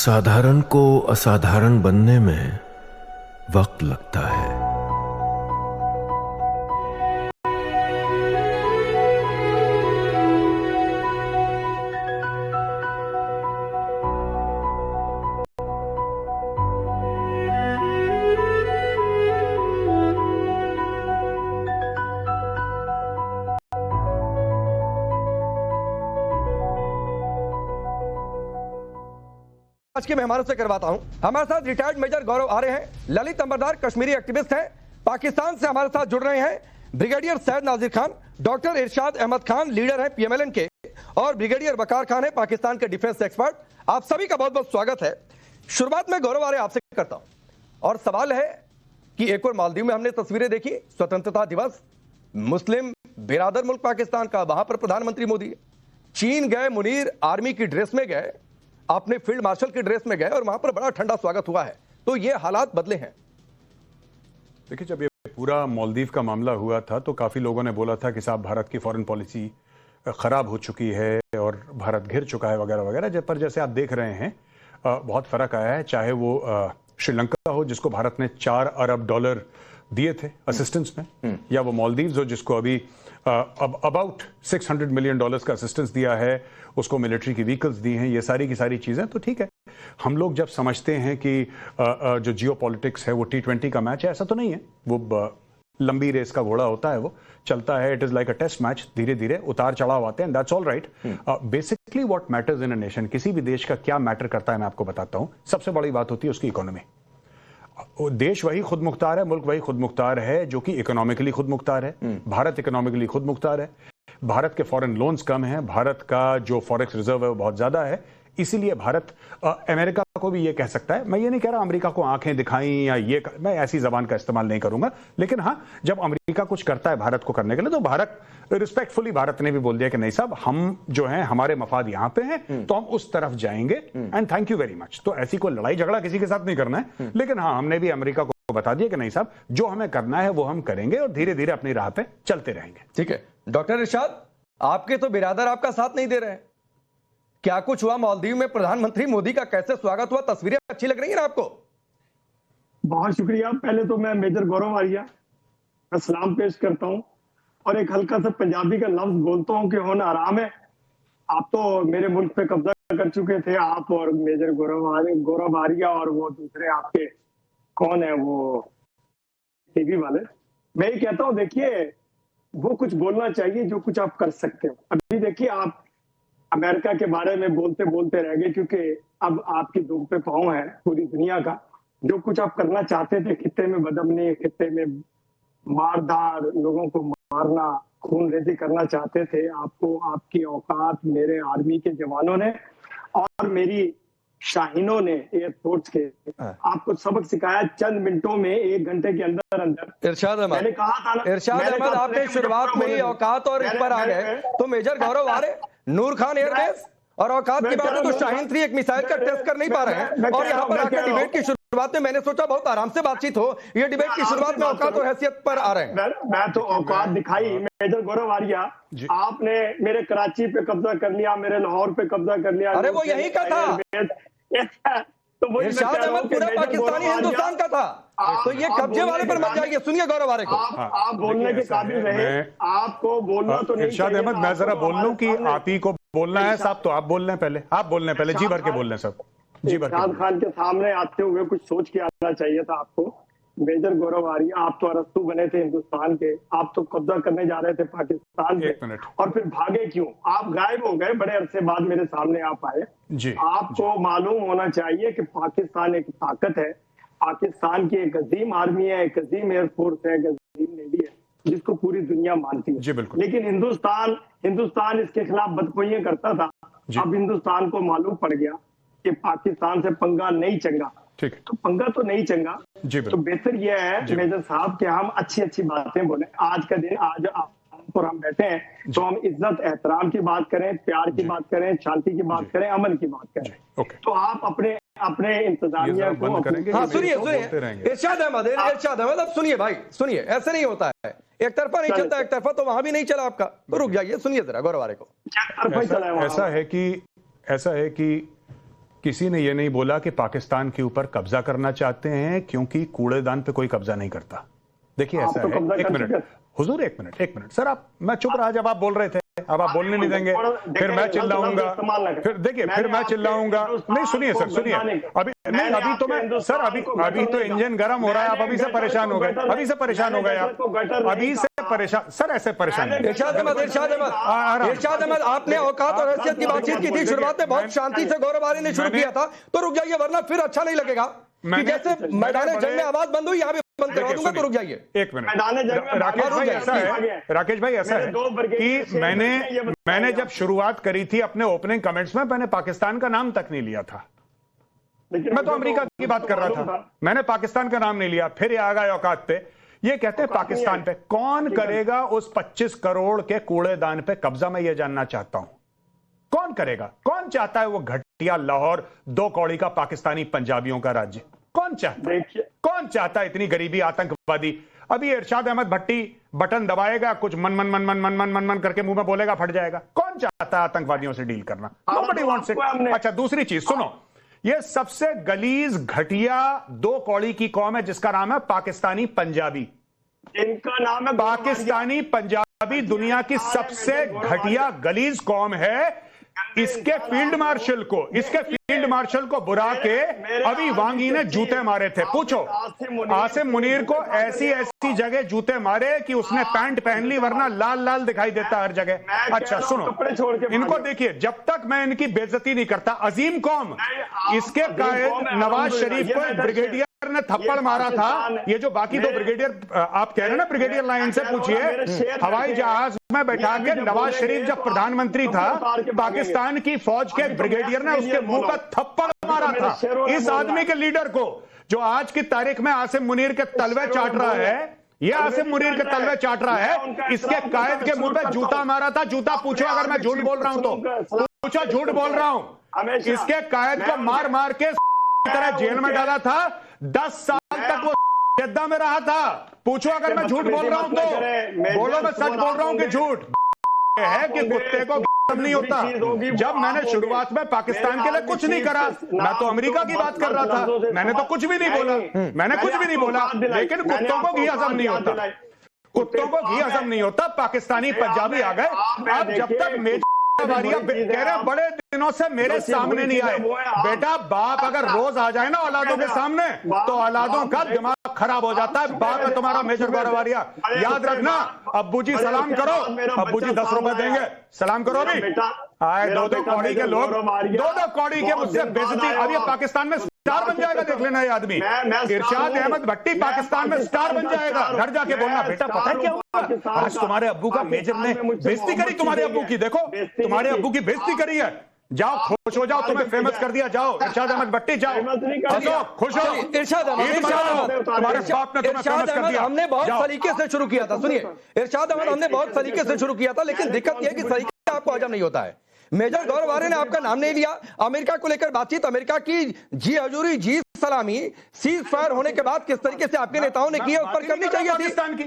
साधारण को असाधारण बनने में वक्त लगता है। आज के मेहमानों से करवाता हूं। हमारे साथ रिटायर्ड मेजर गौरव आर्य हैं, ललित अंबरदार कश्मीरी एक्टिविस्ट हैं। पाकिस्तान से हमारे साथ जुड़ रहे हैं ब्रिगेडियर सैयद नाजिर खान, डॉक्टर इरशाद अहमद खान, लीडर हैं पीएमएलएन के, और ब्रिगेडियर वकार खान है, पाकिस्तान के डिफेंस एक्सपर्ट। आप सभी का बहुत बहुत स्वागत है। शुरुआत में गौरव आर्य आपसे करता हूं, और सवाल है कि एक और मालदीव में हमने तस्वीरें देखी, स्वतंत्रता दिवस, मुस्लिम बिरादर मुल्क पाकिस्तान का, वहां पर प्रधानमंत्री मोदी। चीन गए, मुनीर आर्मी की ड्रेस में गए, आपने फील्ड मार्शल की ड्रेस में गए, और वहां पर बड़ा ठंडा स्वागत हुआ है। तो ये हालात बदले हैं। देखिए, जब ये पूरा मालदीव का मामला हुआ था तो काफी लोगों ने बोला था कि साहब भारत की फॉरेन पॉलिसी खराब हो चुकी है और भारत घिर चुका है वगैरह वगैरह। पर जैसे आप देख रहे हैं बहुत फर्क आया है। चाहे वो श्रीलंका हो जिसको भारत ने $4 अरब दिए थे असिस्टेंस में, या वो मालदीव्स हो जिसको अभी अब अबाउट $600 मिलियन का असिस्टेंस दिया है, उसको मिलिट्री की व्हीकल्स दी हैं। ये सारी की सारी चीजें तो ठीक है। हम लोग जब समझते हैं कि जो जियो पॉलिटिक्स है वो T20 का मैच है, ऐसा तो नहीं है। वो लंबी रेस का घोड़ा होता है, वो चलता है। It is like a test match, धीरे धीरे उतार चढ़ाव आते हैं, that's all right. Basically what matters in a nation, किसी भी देश का क्या मैटर करता है मैं आपको बताता हूं। सबसे बड़ी बात होती है उसकी इकोनॉमी। देश वही खुद मुख्तार है, मुल्क वही खुद मुख्तार है जो कि इकोनॉमिकली खुद मुख्तार है। भारत इकोनॉमिकली खुद मुख्तार है। भारत के फॉरेन लोन्स कम हैं, भारत का जो फॉरेक्स रिजर्व है वो बहुत ज्यादा है। इसीलिए भारत अमेरिका को भी ये कह सकता है। मैं ये नहीं कह रहा अमेरिका को आंखें दिखाई या मैं ऐसी जबान का इस्तेमाल नहीं करूंगा, लेकिन हाँ, जब अमेरिका कुछ करता है भारत को करने के लिए तो भारत रिस्पेक्टफुली, भारत ने भी बोल दिया कि नहीं साहब, हम जो हैं हमारे मफाद यहां पे हैं तो हम उस तरफ जाएंगे and thank you very much. तो ऐसी कोई लड़ाई झगड़ा किसी के साथ नहीं करना है, लेकिन हाँ, हमने भी अमेरिका को बता दिया कि नहीं साहब, जो हमें करना है वो हम करेंगे और धीरे धीरे अपनी राह पे चलते रहेंगे। ठीक है डॉक्टर इरशाद, आपके तो बिरादर आपका साथ नहीं दे रहे हैं। क्या कुछ हुआ मालदीव में? प्रधानमंत्री मोदी का कैसे स्वागत हुआ? तस्वीरें अच्छी लग रही है ना आपको? बहुत शुक्रिया। पहले तो मैं मेजर गौरव आर्य का सलाम पेश करता हूं और एक हल्का सा पंजाबी का लफ्ज बोलता हूं कि होना आराम है। आप तो मेरे मुल्क पे कब्जा कर चुके थे, आप और मेजर गौरव आर्य और वो दूसरे आपके कौन है वो टीवी वाले। मैं ये कहता हूं, देखिए वो कुछ बोलना चाहिए जो कुछ आप कर सकते हो। अभी देखिए, आप अमेरिका के बारे में बोलते बोलते रह गए, क्योंकि अब आपकी दुख पे पांव है पूरी दुनिया का। जो कुछ आप करना चाहते थे, खित्ते में बदमनी, खित्ते में मारदार, लोगों को मारना, खून रेजी करना चाहते थे, आपको आपकी औकात मेरे आर्मी के जवानों ने और मेरी शाहीनों ने, एयरफोर्स के, आपको सबक सिखाया। चंद मिनटों में, 1 घंटे के अंदर अंदर। इरशाद अहमद, मैंने कहा था ना, इरशाद अहमद, आपने शुरुआत में ही औकात और इस पर आ गए तो मेजर गौरव आर्य, नूर खान एयरबेस और औकात की बात है तो शाहीन 3 एक मिसाइल का टेस्ट कर नहीं पा रहे हैं, और यहाँ पर आकर डिबेट की शुरुआत में मैंने सोचा बहुत आराम से बातचीत हो। ये डिबेट की शुरुआत में औकात और हैसियत पर आ रहे हैं। मैं तो औकात दिखाई। मेजर गौरव आर्य, आपने मेरे कराची पे कब्जा कर लिया, मेरे लाहौर पे कब्जा कर लिया। अरे वो यही का था, तो वही इरशाद अहमद पूरा पाकिस्तानी हिंदुस्तान का था। तो ये कब्जे वाले पर मत जाइए। सुनिए गौरव आर्य को, आप बोलने के काबिल रहे, आपको बोलना तो नहीं। इरशाद अहमद, मैं जरा बोल लूं कि आप ही को बोलना है साहब, तो आप बोल रहे हैं पहले, आप बोल रहे हैं पहले, जी भर के बोल रहे हैं सब, जी भर के। इरशाद खान के सामने आते हुए कुछ सोच के आना चाहिए था आपको। मेजर गौरव आर्य, आप तो अरस्तु बने थे हिंदुस्तान के, आप तो कब्जा करने जा रहे थे पाकिस्तान पे, और फिर भागे क्यों? आप गायब हो गए, बड़े अरसे बाद मेरे सामने आप आए। आपको मालूम होना चाहिए कि पाकिस्तान एक ताकत है, पाकिस्तान की एक अजीम आर्मी है, एक अजीम एयरफोर्स है, एक अजीम नेवी है, जिसको पूरी दुनिया मानती है। लेकिन हिंदुस्तान इसके खिलाफ बदकोइयां करता था। अब हिंदुस्तान को मालूम पड़ गया कि पाकिस्तान से पंगा नहीं चंगा, तो पंगा तो नहीं चंगा। तो बेहतर यह है मेजर साहब कि हम अच्छी अच्छी बातें बोले। आज का दिन, आज पर हम बैठे हैं तो हम इज्जत एहतराम की बात करें, प्यार की बात करें, शांति की बात करें, अमन की बात करें। तो आप अपने इंतजामिया को हाँ सुनिए इरशाद अहमद, अब सुनिए भाई, सुनिए, ऐसे नहीं होता है। एक तरफा नहीं चलता, एक तरफा तो वहां भी नहीं चला आपका। तो रुक जाइए, सुनिए जरा गौरव आर्य को। ऐसा है कि किसी ने यह नहीं बोला कि पाकिस्तान के ऊपर कब्जा करना चाहते हैं, क्योंकि कूड़ेदान पे कोई कब्जा नहीं करता। देखिए ऐसा तो है, एक मिनट हुजूर, एक मिनट सर, आप, मैं चुप रहा जब आप बोल रहे थे, अब आप बोलने नहीं देंगे, फिर मैं चिल्लाऊंगा, फिर देखिए, फिर मैं चिल्लाऊंगा। नहीं सुनिए सर, सुनिए, अभी नहीं, अभी तो मैं सर, अभी तो इंजन गर्म हो रहा है, आप अभी से परेशान हो गए, अभी से परेशान हो गए आप, अभी से परेशान सर, ऐसे परेशान। इरशाद अहमद, आपने औकात और हैसियत की बातचीत की थी, शुरुआत में बहुत शांति से गौरव आर्य ने शुरू किया था, तो रुक जाइए, वरना फिर अच्छा नहीं लगेगा कि जैसे मैदान जंग में आवाज बंद हुई, यहाँ भी बंद करवा दूंगा, तो रुक जाइए एक मिनट। राकेश भाई ऐसा है कि मैंने जब शुरुआत करी थी अपने ओपनिंग कमेंट्स में, मैंने पाकिस्तान का नाम तक नहीं लिया था, मैं तो अमेरिका की बात कर रहा था, मैंने पाकिस्तान का नाम नहीं लिया। फिर ये आ गए औकात पे, ये कहते हैं पाकिस्तान पे। कौन करेगा उस 25 करोड़ के कूड़ेदान पे कब्जा? मैं ये जानना चाहता हूं, कौन करेगा? कौन चाहता है वो घटिया लाहौर 2 कौड़ी का पाकिस्तानी पंजाबियों का राज्य? कौन चाहता है? कौन चाहता है इतनी गरीबी, आतंकवादी? अभी इरशाद अहमद भट्टी बटन दबाएगा, कुछ मन करके मुंह में बोलेगा, फट जाएगा। कौन चाहता है आतंकवादियों से डील करना? Nobody wants it. अच्छा, दूसरी चीज सुनो, ये सबसे गलीज घटिया 2 कौड़ी की कौम है जिसका नाम है पाकिस्तानी पंजाबी। इनका नाम है पाकिस्तानी पंजाबी दुनिया की सबसे घटिया गलीज कौम है। इसके फील्ड मार्शल को बुरा के अभी वांगी ने जूते मारे थे। पूछो आसिम मुनीर को ऐसी जगह जूते मारे कि उसने पैंट पहन ली, वरना लाल लाल दिखाई देता हर जगह। अच्छा सुनो, इनको देखिए, जब तक मैं इनकी बेइज्जती नहीं करता, अजीम कौम, इसके कायद नवाज शरीफ को एक ब्रिगेडियर ने थप्पड़ मारा था। ये जो बाकी 2 ब्रिगेडियर आप कह रहे हैं ना, ब्रिगेडियर लाइन से पूछिए, हवाई जहाज में बैठा के नवाज शरीफ जब प्रधानमंत्री था, पाकिस्तान की फौज के ब्रिगेडियर ने उसके मुंह पर थप्पड़ मारा था। इस आदमी के लीडर को, जो आज की तारीख में आसिम मुनीर के तलवे चाट रहा है, यह आसिम मुनीर के तलवे चाट रहा है, इसके कायद के मुंह पे जूता मारा था। जूता पूछो अगर मैं झूठ बोल रहा हूं तो, पूछो झूठ बोल रहा हूं। इसके कायद को मार मार के तरह जेल में डाला था, 10 साल तक वो जद्दा में रहा था। पूछो अगर मैं झूठ बोल रहा हूं तो बोलो मैं सच बोल रहा हूं कि झूठ है कि कुत्ते को नहीं होता। जब मैंने शुरुआत में पाकिस्तान के लिए कुछ नहीं करा, मैं तो अमेरिका की बात कर रहा था, मैंने तो कुछ भी नहीं बोला, लेकिन कुत्तों को घी हजम नहीं होता, कुत्तों को घी हजम नहीं होता। पाकिस्तानी पंजाबी आ गए। अब जब तक वारिया कह रहे बड़े दिनों से मेरे सामने नहीं आए। बेटा, बाप अगर रोज आ जाए ना औलादों के सामने, तो औलादों का दिमाग खराब हो जाता है। बाप है तुम्हारा मेजर गौरव आर्या, याद रखना। अब्बू जी सलाम करो, अब्बू जी 10 रुपए देंगे, सलाम करो। अभी आए 2-2 कौड़ी के लोग, 2-2 कौड़ी के मुझसे बेइज्जती। अब ये पाकिस्तान में स्टार बन जाएगा, देख लेना ये आदमी। इरशाद अहमद भट्टी पाकिस्तान में स्टार बन जाएगा। घर जाके बोलना, बेटा पता है क्या हुआ, आज तुम्हारे अब्बू का मेजर ने बेइज्जती करी, तुम्हारे अब्बू की, देखो तुम्हारे अब्बू की बेइज्जती करी है। जाओ खुश हो जाओ, तुम्हें फेमस कर दिया, जाओ इरशाद अहमद भट्टी, जाओ खुश हो। इरशाद तुम्हारे बाप ने तुम्हें फेमस कर दिया। हमने बहुत सलीके से शुरू किया था, सुनिए इरशाद अहमद, हमने बहुत सलीके से शुरू किया था, लेकिन दिक्कत यह है कि सलीका आपको हजम नहीं होता है। मेजर गौरव आर्य ने आपका नाम नहीं लिया। अमेरिका को लेकर बातचीत, अमेरिका की जी हजूरी, जी सलामी, सीज फायर होने के बाद किस तरीके से आपके नेताओं ने की, उस पर करनी चाहिए पाकिस्तान की,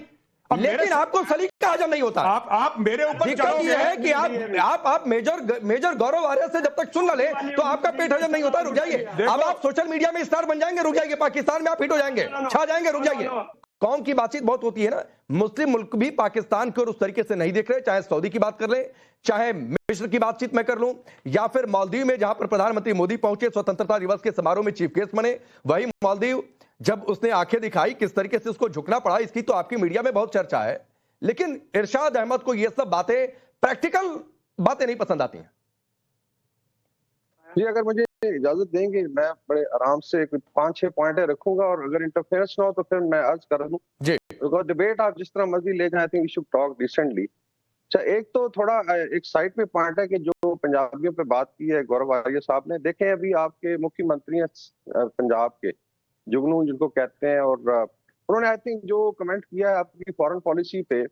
लेकिन आपको सलीका हजम नहीं होता। आप मेरे ऊपर दिक्कत यह है कि आप मेजर गौरव आर्य से जब तक सुन न ले तो आपका पेट हजम नहीं होता। रुक जाइए, अब आप सोशल मीडिया में स्टार बन जाएंगे, रुक जाइए, पाकिस्तान में आप हिट हो जाएंगे, छा जाएंगे, रुक जाइए। कौम की बातचीत बहुत होती है ना, मुस्लिम मुल्क भी पाकिस्तान को उस तरीके से नहीं देख रहे, चाहे सऊदी की बात कर ले, चाहे मिस्र की बातचीत मैं कर लूं, या फिर मालदीव में जहां पर प्रधानमंत्री मोदी पहुंचे स्वतंत्रता दिवस के समारोह में चीफ गेस्ट बने, वही मालदीव जब उसने आंखें दिखाई, किस तरीके से उसको झुकना पड़ा, इसकी तो आपकी मीडिया में बहुत चर्चा है। लेकिन इरशाद अहमद को ये सब बातें, प्रैक्टिकल बातें नहीं पसंद आती हैं। जी, अगर मुझे इजाजत देंगे, मैं बड़े आराम से 5-6 पॉइंट रखूंगा, और अगर इंटरफेरेंस ना हो तो फिर मैं अर्ज कर दूं जी। डिबेट आप जिस तरह मर्जी ले जाएं, I think we should talk decently. अच्छा, एक तो थोड़ा एक साइड पे पॉइंट है कि जो पंजाबियों पे बात की है गौरव आर्य साहब ने, देखें अभी आपके मुख्यमंत्री हैं पंजाब के, जुगनू जिनको कहते हैं, और उन्होंने आई थिंक जो कमेंट किया है आपकी फॉरेन पॉलिसी पे,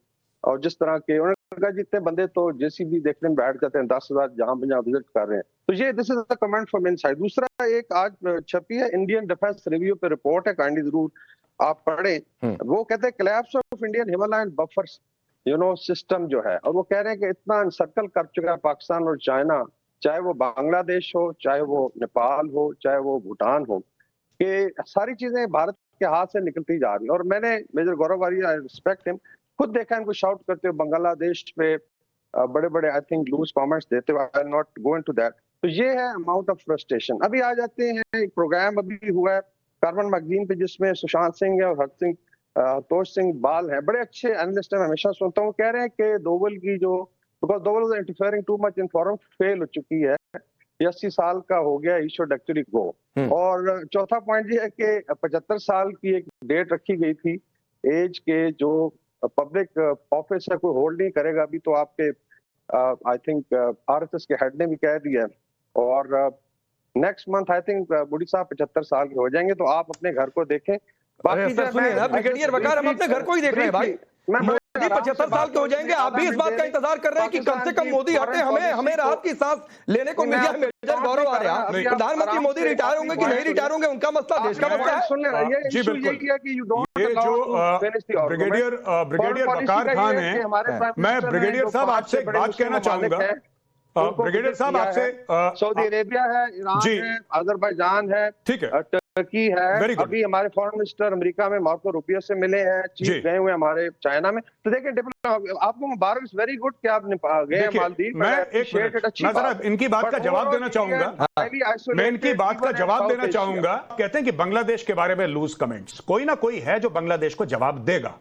और जिस तरह के उन्होंने कहा जितने बंदे तो जेसीबी देखने में बैठ जाते हैं, 10,000 जहां जहां विजिट कर रहे हैं, तो ये this is the comment from inside. दूसरा, एक आज छपी है इंडियन डिफेंस रिव्यू पे रिपोर्ट है, काइंडली जरूर आप पढ़ें। वो कहते हैं collapse of Indian Himalayan buffer system जो है, और वो कह रहे हैं कि इतना अनसर्कल कर चुका है पाकिस्तान और चाइना, चाहे वो बांग्लादेश हो, चाहे वो नेपाल हो, चाहे वो भूटान हो, कि सारी चीजें भारत के हाथ से निकलती जा रही है। और मैंने major Gaurav Arya, I respect him, खुद देखा इनको शाउट करते हुए बांग्लादेश पे बड़े बड़े आई थिंक लूज कमेंट्स देते हुए। आई नॉट गो इनटू दैट। तो ये है अमाउंट ऑफ फ्रस्ट्रेशन। अभी आ जाते हैं, एक प्रोग्राम अभी हुआ है कार्बन मैगजीन पे जिसमें सुशांत सिंह है और हर्ष सिंह तोष सिंह बाल हैं, बड़े अच्छे एनालिस्ट हैं, मैं हमेशा सुनता हूँ। कह रहे हैं कि दोवल की जो, because Doval is interfering too much in forum, fail हो चुकी है, 80 साल का हो गया, ही शुड एक्चुअली गो। और चौथा पॉइंट ये है कि 75 साल की एक डेट रखी गई थी एज के, जो पब्लिक ऑफिस है कोई होल्ड नहीं करेगा अभी, तो आपके आई थिंक आरएसएस के हेड ने भी कह दिया है। और नेक्स्ट मंथ आई थिंक बुढ़ी साहब 75 साल के हो जाएंगे, तो आप अपने घर को देखें। बाकी सुनिए ना ब्रिगेडियर वकार, हम अपने घर को ही देख रहे हैं भाई। मोदी 75 साल के हो जाएंगे, आप भी इस बात का इंतजार कर रहे हैं कि कम से कम मोदी हटे, हमें राहत की सांस लेने को मिल जाए। मेजर गौरव आ रहा है, प्रधानमंत्री मोदी रिटायर होंगे कि नहीं रिटायर होंगे उनका मसला, देश का मसला है। जी बिल्कुल। ये जो ब्रिगेडियर वकार खान है, मैं ब्रिगेडियर साहब आपसे एक बात कहना चाहूंगा। ब्रिगेडियर साहब आपसे, सऊदी अरेबिया है, ईरान है, अजरबैजान है, ठीक है, टर्की है, अभी हमारे फॉरेन मिनिस्टर अमेरिका में मार्को रूबियो से मिले हैं, चीफ गए हुए हमारे चाइना में। तो देखिए आपको मुबारक, इज वेरी गुड कि आप गए मालदीव। मैं जरा इनकी बात का जवाब देना चाहूंगा, मैं इनकी बात का जवाब देना चाहूंगा। कहते हैं कि बांग्लादेश के बारे में लूज कमेंट्स, कोई ना कोई है जो बांग्लादेश को जवाब देगा,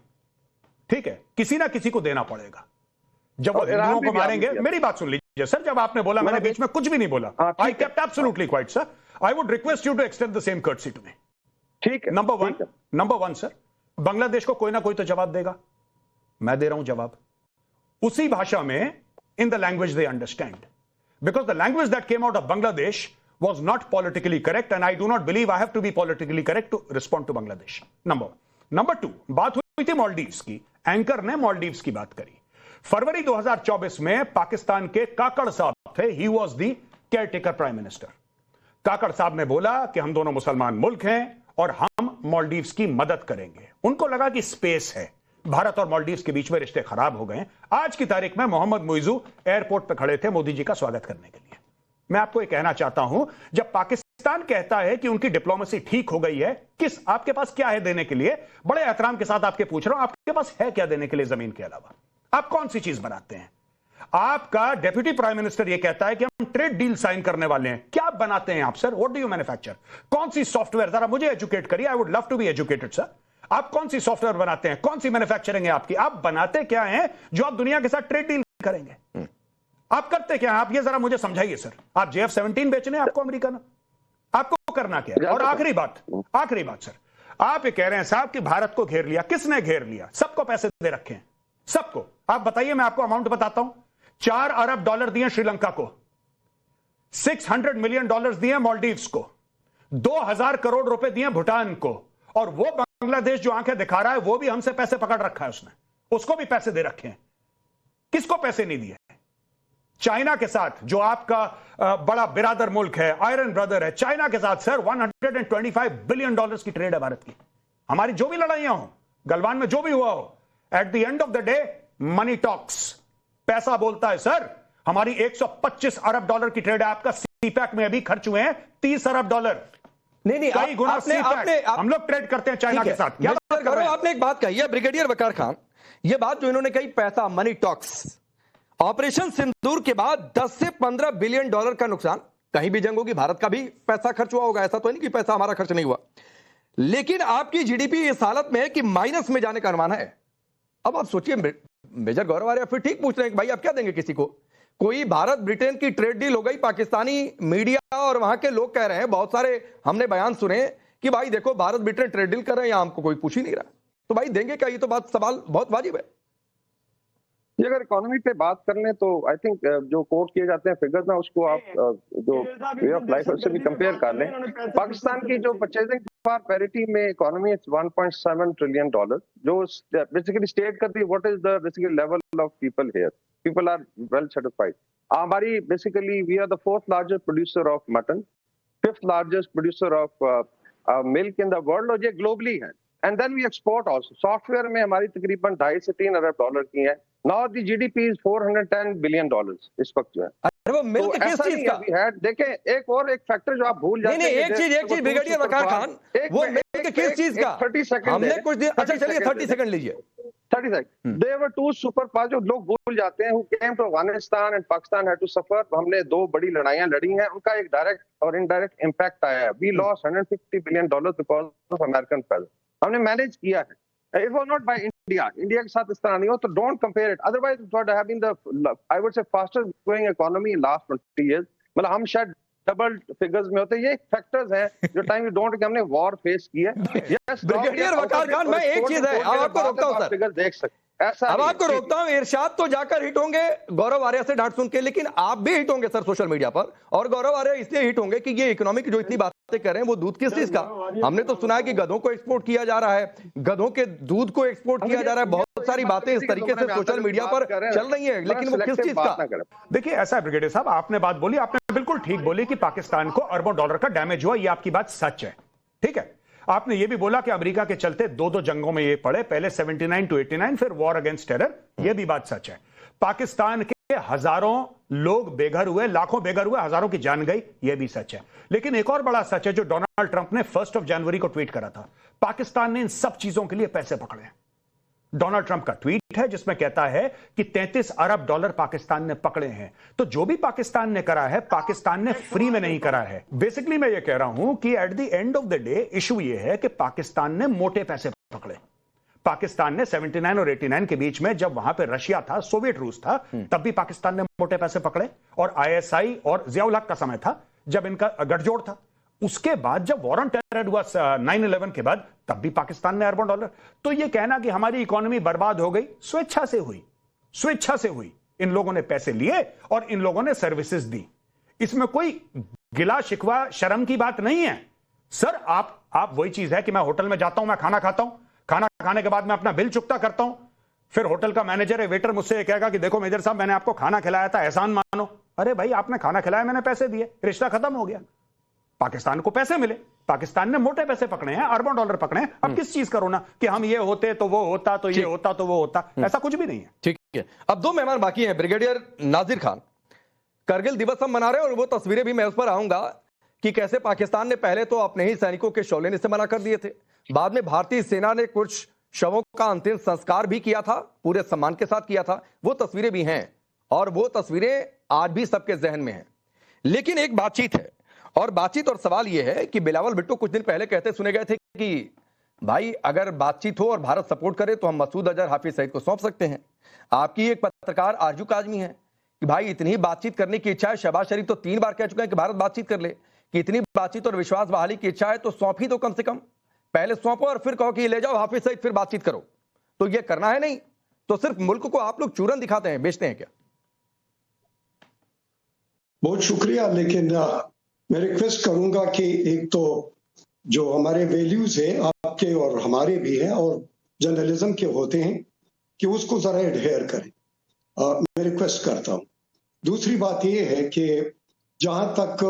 ठीक है, किसी ना किसी को देना पड़ेगा। जब वो हिंदुओं को मारेंगे, मेरी बात सुन लीजिए सर, जब आपने बोला मैंने बीच में कुछ भी नहीं बोला, I kept absolutely quiet sir. I would request you to extend the same courtesy to me. ठीक है। नंबर वन सर, बांग्लादेश को कोई ना कोई तो जवाब देगा, मैं दे रहा हूं जवाब उसी भाषा में, in the language they understand, because the language that came out of Bangladesh was not politically correct and I do not believe I have to be politically correct to respond to Bangladesh. Number two, बात हुई थी मालदीव्स की, anchor ने मालदीव्स की बात करी। फरवरी 2024 में पाकिस्तान के काकड़ साहब थे, he was the caretaker prime minister. Kakar साहब ने बोला कि हम दोनों मुसलमान मुल्क हैं और हम मालदीव्स की मदद करेंगे। उनको लगा कि स्पेस है, भारत और मालदीव्स के बीच में रिश्ते खराब हो गए। आज की तारीख में मोहम्मद मुइजू एयरपोर्ट पर खड़े थे मोदी जी का स्वागत करने के लिए। मैं आपको यह कहना चाहता हूं, जब पाकिस्तान कहता है कि उनकी डिप्लोमेसी ठीक हो गई है, किस आपके पास क्या है देने के लिए, बड़े एहतराम के साथ आपके पूछ रहा हूं, आपके पास है क्या देने के लिए जमीन के अलावा? आप कौन सी चीज बनाते हैं? आपका डेप्यूटी प्राइम मिनिस्टर यह कहता है कि हम ट्रेड डील साइन करने वाले हैं। क्या बनाते हैं आप sir? What do you manufacture? कौन सी सॉफ्टवेयर? जरा मुझे एजुकेट करिए, I would love to be educated sir. आप कौन सी सॉफ्टवेयर बनाते हैं? कौन सी मैन्युफैक्चरिंग है आपकी? आप बनाते क्या हैं जो आप दुनिया के साथ ट्रेड डील करेंगे? आप करते क्या? आप ये जरा मुझे समझाइए सर। आप JF-17 बेचने आपको अमेरिका ने, आपको करना क्या है? और आखिरी बात सर, आप ये कह रहे हैं साहब कि भारत को घेर लिया। किसने घेर लिया? सबको पैसे दे रखे हैं, सबको। आप बताइए, मैं आपको अमाउंट बताता हूं। $4 अरब दिए श्रीलंका को, $600 मिलियन दिए मालदीव्स को, 2000 करोड़ रुपए दिए भूटान को, और वो बांग्लादेश जो आंखें दिखा रहा है वो भी हमसे पैसे पकड़ रखा है उसने, उसको भी पैसे दे रखे हैं। किसको पैसे नहीं दिए? चाइना के साथ, जो आपका बड़ा बिरादर मुल्क है, आयरन ब्रदर है, चाइना के साथ सर $125 बिलियन की ट्रेड है भारत की। हमारी जो भी लड़ाइयां हो, गलवान में जो भी हुआ हो, at the end of the day money talks, पैसा बोलता है सर। हमारी $125 अरब की ट्रेड है, आपका सीपैक में अभी खर्च हुए हैं $30 अरब। नहीं, कई गुना हम लोग ट्रेड करते हैं चाइना के साथ। आपने एक बात कही है ब्रिगेडियर वकार खान, ये बात जो इन्होंने कही, पैसा, मनी टॉक्स। ऑपरेशन सिंदूर के बाद 10 से 15 बिलियन डॉलर का नुकसान, कहीं भी जंग होगी भारत का भी पैसा खर्च हुआ होगा, ऐसा तो नहीं कि पैसा हमारा खर्च नहीं हुआ। लेकिन आपकी जीडीपी इस हालत में है कि माइनस में जाने का अनुमान है। अब आप सोचिए, मेजर गौरव आर्या फिर ठीक पूछ रहे हैं कि भाई आप क्या देंगे किसी को? कोई भारत ब्रिटेन की ट्रेड डील हो गई, पाकिस्तानी मीडिया और वहां के लोग कह रहे हैं, बहुत सारे हमने बयान सुने कि भाई देखो भारत ब्रिटेन ट्रेड डील कर रहे हैं, यहां हमको कोई पूछ ही नहीं रहा, तो भाई देंगे क्या? ये तो बात, सवाल बहुत वाजिब है। ये अगर इकोनॉमी पे बात कर लें तो आई थिंक जो कोट किए जाते हैं फिगर्स ना, उसको आप जो वे ऑफ लाइफ से भी कंपेयर कर लें। पाकिस्तान की जो परचेजिंग पावर पैरिटी में इकोनॉमी इज $1.7 ट्रिलियन, जो बेसिकली स्टेट करती है what is the basically level of people here. People are well satisfied. हमारी basically we are the 4th largest producer of mutton, 5th largest producer of milk in the world, और ये globally है। And then we export also. Software में हमारी तकरीबन $2.5 से $3 अरब की है। Now the GDP is $410 billion इस वक्त जो है। अरे वो मिल्क किस चीज का? देखें, एक फैक्टर जो आप भूल जाते हैं। नहीं, एक चीज ब्रिगेडियर वकार खान, वो मिल्क किस चीज का? 30 सेकंड हमने कुछ दिन, अच्छा चलिए 30 सेकंड लीजिए। 30 second. There were two super powers जो लोग भूल जाते हैं, who came to Afghanistan and Pakistan had to suffer। हमने 2 बड़ी लड़ाइयां लड़ी हैं, उनका एक डायरेक्ट और इनडायरेक्ट इम्पैक्ट आया है। We lost $150 billion because of American presence। हमने मैनेज किया है। It was not by India। India के साथ इस तरह नहीं हो, तो don't compare it। Otherwise it would have been the, I would say, fastest growing economy in last 20 years। मतलब हम शायद डबल फिगर्स में होते। ये फैक्टर्स हैं जो टाइम यू डोंट कि हमने वॉर फेस की है। यस, ब्रिगेडियर वकार खान, मैं एक चीज है, अब आपको रोकता हूं सर, फिगर्स देख सकते ऐसा। अब आपको रोकता हूं। इरशाद तो जाकर हिट होंगे गौरव आर्या से डांट सुन के, लेकिन आप भी हिट होंगे सर सोशल मीडिया पर। और गौरव आर्या इसलिए हिट होंगे कि ये इकोनॉमिक जो इतनी बातें कर रहे हैं वो दूध किस चीज का? हमने तो सुना है कि गधों को एक्सपोर्ट किया जा रहा है, गधों के दूध को एक्सपोर्ट किया जा रहा है, बहुत सारी बातें इस तरीके से सोशल मीडिया पर चल रही है, लेकिन वो किस चीज का? देखिए ऐसा है ब्रिगेडियर साहब, आपने बात बोली, आपने बिल्कुल ठीक बोली कि पाकिस्तान को अरबों डॉलर का डैमेज हुआ, ये आपकी बात सच है, ठीक है। आपने ये भी बोला कि अमेरिका के चलते 2 जंगों में ये पड़े, पहले 79 to 89, फिर वॉर अगेंस्ट टेरर, ये भी बात सच है। पाकिस्तान के हजारों लोग बेघर हुए, लाखों बेघर हुए, हजारों की जान गई, ये भी सच है। लेकिन एक और बड़ा सच है जो डोनाल्ड ट्रंप ने 1 जनवरी को ट्वीट करा था, पाकिस्तान ने इन सब चीजों के लिए पैसे पकड़े हैं। डोनाल्ड ट्रंप का ट्वीट है जिसमें कहता है कि 33 अरब डॉलर पाकिस्तान ने पकड़े हैं। तो जो भी पाकिस्तान ने करा है, पाकिस्तान ने फ्री में नहीं करा है। बेसिकली मैं ये कह रहा हूं कि at the end of the day issue ये है कि पाकिस्तान ने मोटे पैसे पकड़े। पाकिस्तान ने 79 और 89 के बीच में, जब वहां पे रशिया था, सोवियत रूस था, तब भी पाकिस्तान ने मोटे पैसे पकड़े। और ISI और जियाउल हक का समय था जब इनका गठजोड़ था। उसके बाद जब वॉर ऑन टेरर हुआ 9/11 के बाद, तब भी पाकिस्तान ने अरबों डॉलर। तो ये कहना कि हमारी इकोनॉमी बर्बाद हो गई, स्वेच्छा से हुई, स्वेच्छा से हुई। इन लोगों ने पैसे लिए और इन लोगों ने सर्विसेज दी। इसमें कोई गिला शिकवा शर्म की बात नहीं है सर। आप वही चीज है कि मैं होटल में जाता हूं, मैं खाना खाता हूं, खाना खाने के बाद मैं अपना बिल चुकता करता हूं, फिर होटल का मैनेजर है, वेटर मुझसे ये कहेगा कि देखो मेजर साहब, मैंने आपको खाना खिलाया था, एहसान मानो। अरे भाई, आपने खाना खिलाया, मैंने पैसे दिए, रिश्ता खत्म हो गया। पाकिस्तान को पैसे मिले, पाकिस्तान ने मोटे पैसे पकड़े हैं, अरबों डॉलर पकड़े हैं। अब किस चीज करो ना कि हम ये होते तो वो होता, तो ये होता तो वो होता, ऐसा कुछ भी नहीं है। ठीक है, अब 2 मेहमान बाकी हैं। ब्रिगेडियर नाजिर खान, करगिल दिवस हम मना रहे हैं और वो तस्वीरें भी मैं उस पर आऊंगा कि कैसे पाकिस्तान ने पहले तो अपने ही सैनिकों के शौले इस्तेमाल कर दिए थे, बाद में भारतीय सेना ने कुछ शवों का अंतिम संस्कार भी किया था, पूरे सम्मान के साथ किया था। वो तस्वीरें भी हैं और वो तस्वीरें आज भी सबके जहन में हैं। लेकिन एक बातचीत है, और बातचीत और सवाल यह है कि बिलावल भुट्टो कुछ दिन पहले कहते सुने गए थे कि भाई अगर बातचीत हो और भारत सपोर्ट करे तो हम मसूद अजहर, हाफिज सईद को सौंप सकते हैं। आपकी एक पत्रकार आरजू काजमी है कि भाई इतनी बातचीत करने की इच्छा है, शहबाज शरीफ तो 3 बार कह चुके हैं कि भारत बातचीत कर ले, कि इतनी बातचीत और विश्वास बहाली की इच्छा है तो सौंप ही तो कम से कम, पहले सौंपो और फिर कहो कि ले जाओ हाफिज सईद, फिर बातचीत करो। तो ये करना है नहीं तो सिर्फ मुल्क को आप लोग चूरन दिखाते हैं, बेचते हैं क्या? बहुत शुक्रिया, लेकिन मैं रिक्वेस्ट करूंगा कि एक तो जो हमारे वैल्यूज हैं आपके और हमारे भी हैं और जर्नलिज्म के होते हैं, कि उसको जरा एडहेयर करें, मैं रिक्वेस्ट करता हूं। दूसरी बात यह है कि जहां तक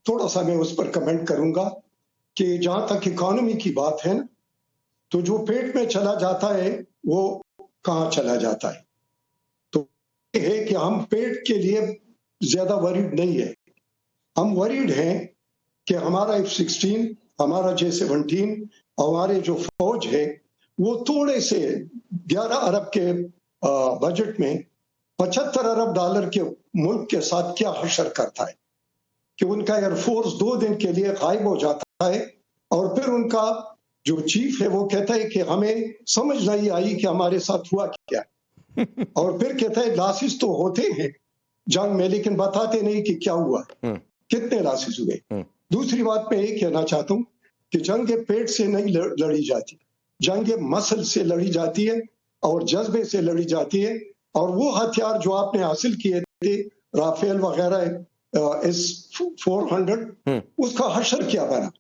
थोड़ा सा मैं उस पर कमेंट करूंगा कि जहां तक इकोनॉमी की बात है ना, तो जो पेट में चला जाता है वो कहाँ चला जाता है। तो ये है कि हम पेट के लिए ज्यादा वरीड नहीं है, हम वरीड हैं कि हमारा F-16, हमारा J-17, हमारे जो फौज है वो थोड़े से 11 अरब के बजट में 75 अरब डॉलर के मुल्क के साथ क्या हशर करता है कि उनका एयरफोर्स 2 दिन के लिए गायब हो जाता है और फिर उनका जो चीफ है वो कहता है कि हमें समझ नहीं आई कि हमारे साथ हुआ क्या और फिर कहता है लॉसेस तो होते हैं जंग में, लेकिन बताते नहीं कि क्या हुआ, कितने लॉसेस हुए। दूसरी बात मैं ये कहना चाहता हूँ कि जंग पेट से नहीं लड़ी जाती, जंग मसल से लड़ी जाती है और जज्बे से लड़ी जाती है। और वो हथियार जो आपने हासिल किए थे, राफेल वगैरह S-400, उसका हशर क्या बना?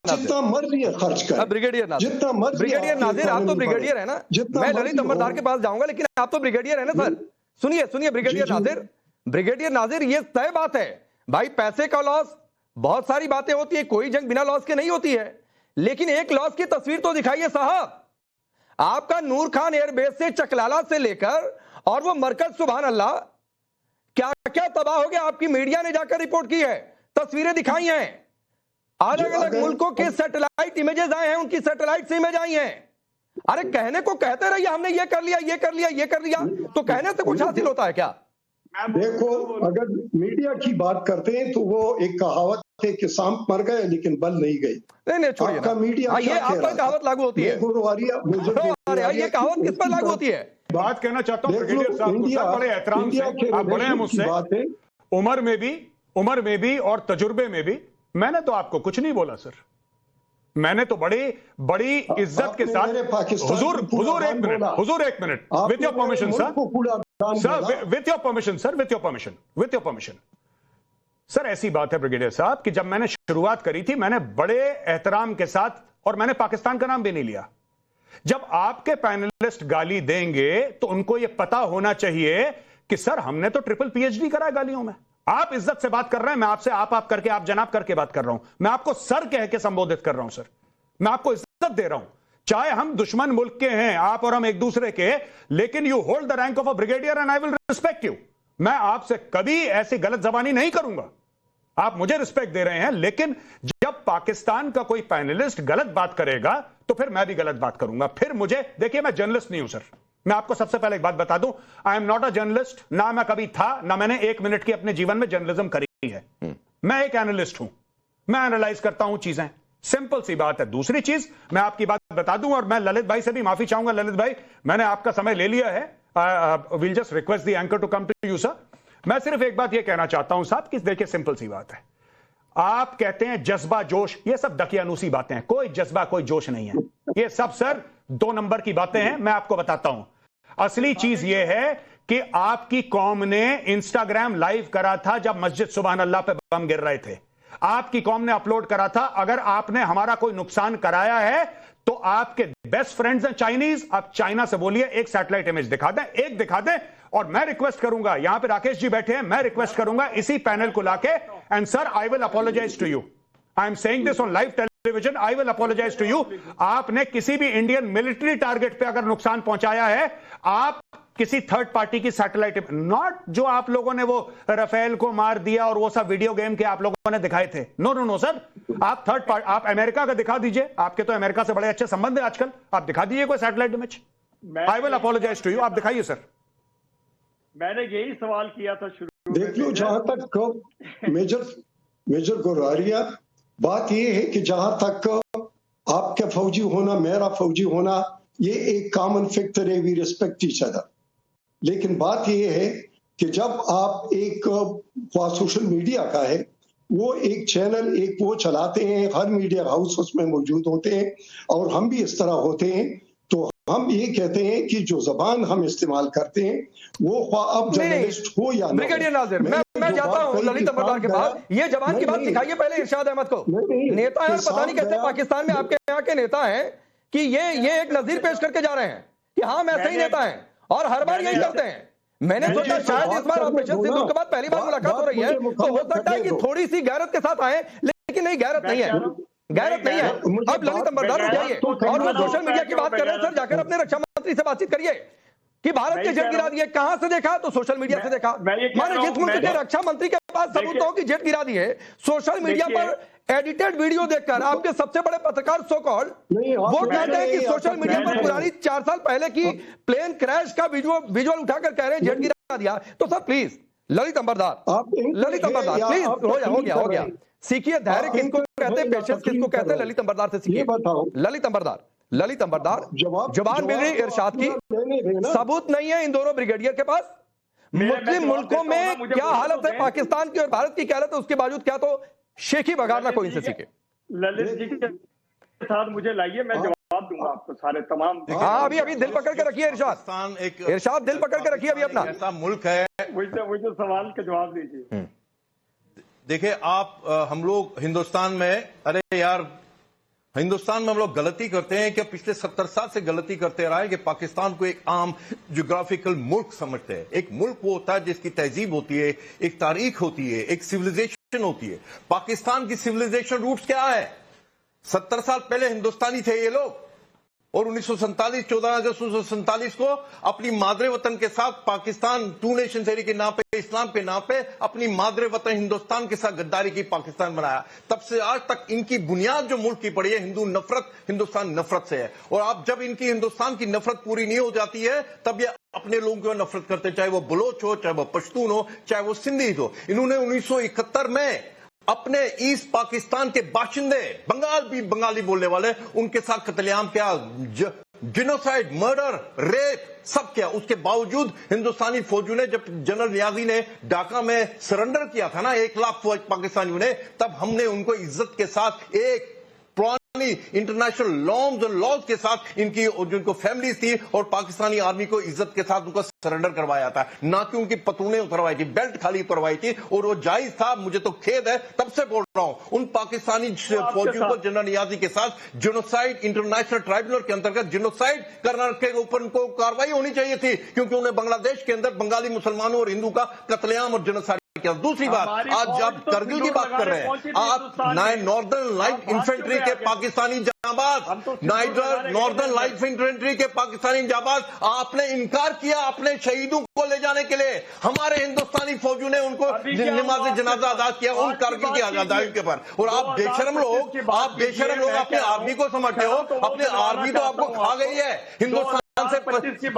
जितना मर्जी खर्च कर, ब्रिगेडियर नाजिर, जितना मर्जी। ब्रिगेडियर नाजिर, आप तो ब्रिगेडियर है ना, मैं ललित अंबरदार के पास जाऊंगा, लेकिन आप तो ब्रिगेडियर है ना सर। सुनिए सुनिए ब्रिगेडियर नाजिर, ब्रिगेडियर नाजिर, ये तय बात है भाई, पैसे का लॉस, बहुत सारी बातें होती है, कोई जंग बिना लॉस के नहीं होती है, लेकिन एक लॉस की तस्वीर तो दिखाइए साहब। आपका नूर खान एयरबेस से चकलाला से लेकर और वो मरकज सुभान अल्लाह, क्या क्या तबाह हो गया, आपकी मीडिया ने जाकर रिपोर्ट की है, तस्वीरें दिखाई हैं, अलग अलग मुल्कों के सैटेलाइट इमेजेस आए हैं, उनकी सैटेलाइट से इमेज आई हैं। अरे कहने को कहते रहिए हमने ये कर लिया, ये कर लिया, ये कर लिया, तो कहने से कुछ हासिल होता है क्या? देखो, अगर मीडिया की बात करते हैं तो वो एक कहावत है कि सांप मर गए लेकिन बल नहीं गए। नहीं छोड़िए, आपका मीडिया ये आप पर कहावत लागू होती है, ये कहावत किस पर लागू होती है? बात कहना चाहता हूं ब्रिगेडियर साहब को, सर बड़े एहतराम से, आप बड़े हैं मुझसे, उम्र में भी और तजुर्बे में भी। मैंने तो आपको कुछ नहीं बोला सर, मैंने तो बड़ी इज्जत के साथ, हुजूर एक minute, with your permission sir, with your permission sir, ऐसी बात है ब्रिगेडियर साहब कि जब मैंने शुरुआत करी थी, मैंने बड़े एहतराम के साथ, और मैंने पाकिस्तान का नाम भी नहीं लिया। जब आपके पैनलिस्ट गाली देंगे तो उनको यह पता होना चाहिए कि सर हमने तो ट्रिपल पीएचडी करा है गालियों में। आप इज्जत से बात कर रहे हैं, मैं आपसे आप करके, आप जनाब करके बात कर रहा हूं, मैं आपको सर कह के संबोधित कर रहा हूं सर, मैं आपको इज्जत दे रहा हूं, चाहे हम दुश्मन मुल्क के हैं आप और हम एक दूसरे के, लेकिन you hold the rank of a brigadier and I will respect you. मैं आपसे कभी ऐसी गलत जबानी नहीं करूंगा, आप मुझे रिस्पेक्ट दे रहे हैं, लेकिन जब पाकिस्तान का कोई पैनलिस्ट गलत बात करेगा तो फिर मैं भी गलत बात करूंगा। फिर मुझे देखिए, मैं जर्नलिस्ट नहीं हूं सर, मैं आपको सबसे पहले एक बात बता दूं, I am not a journalist, ना मैं कभी था, ना मैंने 1 मिनट की अपने जीवन में जर्नलिज्म करी है। मैं एक एनालिस्ट हूं, मैं एनालाइज करता हूं चीजें, सिंपल सी बात है। दूसरी चीज मैं आपकी बात बता दूं, और मैं ललित भाई से भी माफी चाहूंगा, ललित भाई मैंने आपका समय ले लिया है, will just request the anchor to come to you sir. मैं सिर्फ एक बात यह कहना चाहता हूं साहब कि देखिए सिंपल सी बात है, आप कहते हैं जज्बा जोश, ये सब दकियानूसी बातें हैं, कोई जज्बा कोई जोश नहीं है, ये सब सर 2 नंबर की बातें हैं। मैं आपको बताता हूं, असली चीज ये है कि आपकी कौम ने इंस्टाग्राम लाइव करा था जब मस्जिद सुभान अल्लाह पे बम गिर रहे थे, आपकी कौम ने अपलोड करा था। अगर आपने हमारा कोई नुकसान कराया है तो आपके बेस्ट फ्रेंड्स हैं चाइनीज, आप चाइना से बोलिए एक सैटेलाइट इमेज दिखा दें, एक दिखा दें, और मैं रिक्वेस्ट करूंगा, यहां पे राकेश जी बैठे हैं, मैं रिक्वेस्ट करूंगा इसी पैनल को लाके, and sir I will apologise to you, I am saying this on live television, I will apologise to you. आपने किसी भी इंडियन मिलिट्री टारगेट पे अगर नुकसान पहुंचाया है, आप किसी थर्ड पार्टी की सैटेलाइट, नॉट जो आप लोगों ने वो राफेल को मार दिया और वो सब वीडियो गेम के आप लोगों ने दिखाए थे, नो सर, आप थर्ड पार्टी, आप अमेरिका का दिखा दीजिए, आपके तो अमेरिका से बड़े अच्छे संबंध है आजकल, आप दिखा दीजिए कोई satellite image, I will apologise to you, आप दिखाइए सर। मैंने यही सवाल किया था शुरू। देख लो, जहां तक मेजर गोरारिया, बात यह है कि जहां तक आपका फौजी होना, मेरा फौजी होना, ये एक कॉमन फैक्टर है, वी रिस्पेक्ट ईच अदर। लेकिन बात यह है कि जब आप एक सोशल मीडिया का है, वो एक चैनल एक वो चलाते हैं, हर मीडिया हाउस उसमें मौजूद होते हैं, और हम भी इस तरह होते हैं, तो हम ये कहते हैं कि जो जबान हम इस्तेमाल करते हैं वो अब जर्नलिस्ट हो या ब्रिगेडियर नाजिर, मैं जाता हूं ललित अंबरदार के बाद, ये जबान की बात सिखाइए पहले इरशाद अहमद को। नेता है, पता नहीं कैसे पाकिस्तान में आपके यहाँ के नेता हैं कि ये एक नजीर पेश करके जा रहे हैं कि हाँ मैं सही नेता है, और हर बार यही करते हैं। मैंने सोचा शायद इस बार ऑपरेशन सिंदूर के बाद पहली बार मुलाकात हो रही है, तो हो सकता है कि थोड़ी सी गैरत के साथ आए, लेकिन नहीं, गैरत नहीं है, गैरत नहीं है। अब ललित अंबरदार उठ जाइए, और वो सोशल मीडिया की बात कर रहे हैं सर, जाकर अपने रक्षा मंत्री से बातचीत करिए कि भारत के जेट गिरा दिए, कहां से देखा? तो सोशल मीडिया से देखा। माने जिस मुल्क के रक्षा मंत्री के पास सबूत हो कि जेट गिरा दिए, सोशल मीडिया पर एडिटेड वीडियो देखकर आपके सबसे बड़े पत्रकार सो कॉल्ड वो कहते हैं कि सोशल मीडिया पर पुरानी 4 साल पहले की प्लेन क्रैश का विजुअल उठाकर कह रहे हैं जेट गिरा दिया। तो sir please Lalit Ambardar please, हो गया, सीखिए धैर्य किसको कहते हैं, पेशेंस किसको कहते हैं, ललित अंबरदार से सीखिए। ललित अंबरदार जवान मिल रही इरशाद की, सबूत नहीं है इन दोनों ब्रिगेडियर के पास। मुस्लिम मुल्कों में क्या हालत है, पाकिस्तान की और भारत की क्या हालत है, उसके बावजूद क्या तो शेखी बगाड़ना कोई इनसे सीखे। ललित जी के साथ मुझे लाइए, मैं जवाब दूंगा आपको सारे तमाम। हाँ, अभी दिल पकड़ के रखिए इरशाद दिल पकड़ के रखिए, अभी अपना ऐसा मुल्क है, मुझे सवाल का जवाब दीजिए। देखिए आप, हम लोग हिंदुस्तान में, अरे यार हिंदुस्तान में हम लोग गलती करते हैं कि पिछले 70 साल से गलती करते रहे कि पाकिस्तान को एक आम ज्योग्राफिकल मुल्क समझते हैं। एक मुल्क वो होता है जिसकी तहजीब होती है, एक तारीख होती है, एक सिविलाइजेशन होती है। पाकिस्तान की सिविलाइजेशन रूट्स क्या है? 70 साल पहले हिंदुस्तानी थे ये लोग, और 1947 14 अगस्त 1947 को अपनी मादरे वतन के साथ पाकिस्तान टू नेशन थ्योरी के नाम पे, इस्लाम के नाम पे अपनी मादरे वतन हिंदुस्तान के साथ गद्दारी की, पाकिस्तान बनाया। तब से आज तक इनकी बुनियाद जो मुल्क की पड़ी है हिंदू नफरत, हिंदुस्तान नफरत से है। और आप जब इनकी हिंदुस्तान की नफरत पूरी नहीं हो जाती है तब ये अपने लोगों को नफरत करते, चाहे वो बलोच हो, चाहे वो पश्तून हो, चाहे वो सिंधी हो। इन्होंने 1971 में अपने ईस्ट पाकिस्तान के बाशिंदे, बंगाल भी बंगाली बोलने वाले, उनके साथ कत्लेआम किया, जिनोसाइड, मर्डर, रेप सब किया। उसके बावजूद हिंदुस्तानी फौजियों ने, जब जनरल नियाजी ने ढाका में सरेंडर किया था ना 1 लाख फौज पाकिस्तानियों ने, तब हमने उनको इज्जत के साथ एक इंटरनेशनल नॉर्म्स और लॉज के साथ इनकी जिनको फैमिली थी और पाकिस्तानी आर्मी को इज्जत के साथ उनको सरेंडर करवाया था, ना कि उनकी पतलूनें उतरवाई थी, बेल्ट खाली उतरवाई थी। और वो जायज था, मुझे तो खेद है, तब से बोल रहा हूं उन पाकिस्तानी फौजियों को जनरल नियाजी के साथ जिनोसाइड इंटरनेशनल ट्राइब्यूनल के अंतर्गत जिनोसाइड करने के ऊपर उनको कार्रवाई होनी चाहिए थी, क्योंकि उन्हें बांग्लादेश के अंदर बंगाली मुसलमानों और हिंदू का कत्लेआम और जिनोसाइड क्या। दूसरी बात, आज आप करगिल की बात कर रहे हैं, आप नॉर्दर्न लाइट इन्फेंट्री के पाकिस्तानी जाबाज, नॉर्दर्न लाइट इन्फेंट्री के पाकिस्तानी जाबाज, आपने इनकार किया अपने शहीदों को ले जाने के लिए। हमारे हिंदुस्तानी फौजियों ने उनको नमाज जनाजा अदा किया उन करगिल की आजादी के ऊपर। और आप बेशरम लोग अपने आर्मी को समझते हो, अपने आर्मी तो आपको खा गई है हिंदुस्तान से।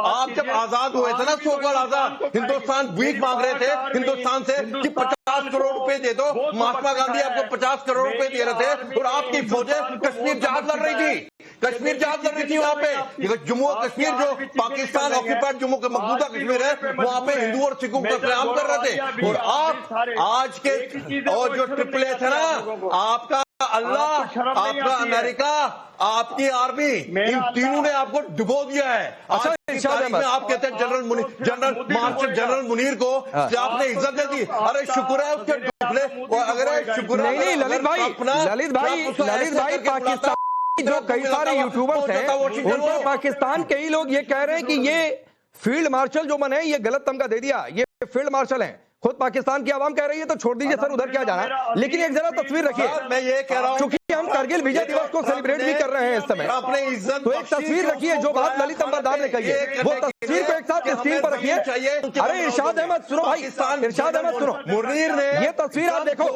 आप जब आजाद हुए थे ना, सोकल आजाद, हिंदुस्तान भीख मांग रहे थे हिंदुस्तान से कि 50 करोड़ रुपए दे दो। महात्मा गांधी आपको 50 करोड़ रुपए दे रहे थे और आपकी फौजें कश्मीर जहाज लड़ रही थी, कश्मीर जहाज लड़ रही थी वहां पे। जम्मू कश्मीर जो पाकिस्तान ऑक्यूपाइड जम्मू का मौजूदा कश्मीर है, वहां पे हिंदू और सिखों का कत्लेआम कर रहे थे। और आप आज के और जो ट्रिपल ए थे ना, आपका अल्लाह, आपका अमेरिका, आपकी आर्मी, इन तीनों ने आपको डुबो दिया है। अच्छा, आप कहते हैं जनरल मुनीर को आपने इज्जत दे दी, अरे शुक्र है उसके टुकड़े। अगर शुक्र नहीं ललित भाई पाकिस्तान जो कई सारे यूट्यूबर्स हैं उनको पाकिस्तान के ही लोग ये कह रहे हैं कि ये फील्ड मार्शल जो बने ये गलत तमगा दे दिया, ये फील्ड मार्शल हैं। खुद पाकिस्तान की आवाम कह रही है तो छोड़ दीजिए सर, उधर क्या जाना है। लेकिन एक जरा तस्वीर रखिए, मैं ये कह रहा हूं क्योंकि हम करगिल विजय दिवस को सेलिब्रेट भी कर रहे हैं इस समय, अपने इज्जत तो एक तस्वीर रखिए जो बात ललित अंबरदार ने कही है, वो तस्वीर को एक साथ स्क्रीन पर रखिए। अरे इरशाद अहमद सुनो भाई, इरशाद अहमद सुनो, मुनीर ने ये तस्वीर आप देखो,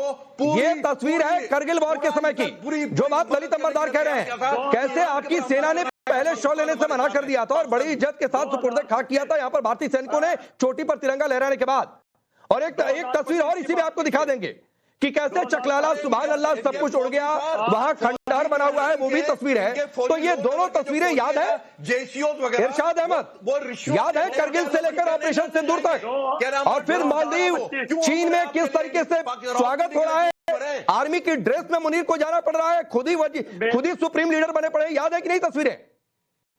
ये तस्वीर है करगिल वॉर के समय की, जो बात ललित अंबरदार कह रहे हैं। कैसे आपकी सेना ने पहले शॉ लेने से मना कर दिया था और बड़ी इज्जत के साथ सुपुर्द खाक किया था यहाँ पर भारतीय सैनिकों ने चोटी पर तिरंगा लहराने के बाद। और एक तस्वीर और इसी में आपको दिखा देंगे कि कैसे चकलाला सुभान अल्लाह सब कुछ उड़ गया, वहां खंडहर बना हुआ है, वो भी तस्वीर है। तो ये दोनों तस्वीरें याद है इरशाद अहमद, याद है करगिल से लेकर ऑपरेशन सिंदूर तक, और फिर मालदीव चीन में किस तरीके से स्वागत हो रहा है, आर्मी की ड्रेस में मुनीर को जाना पड़ रहा है, खुद ही सुप्रीम लीडर बने पड़े। याद है कि नहीं तस्वीरें?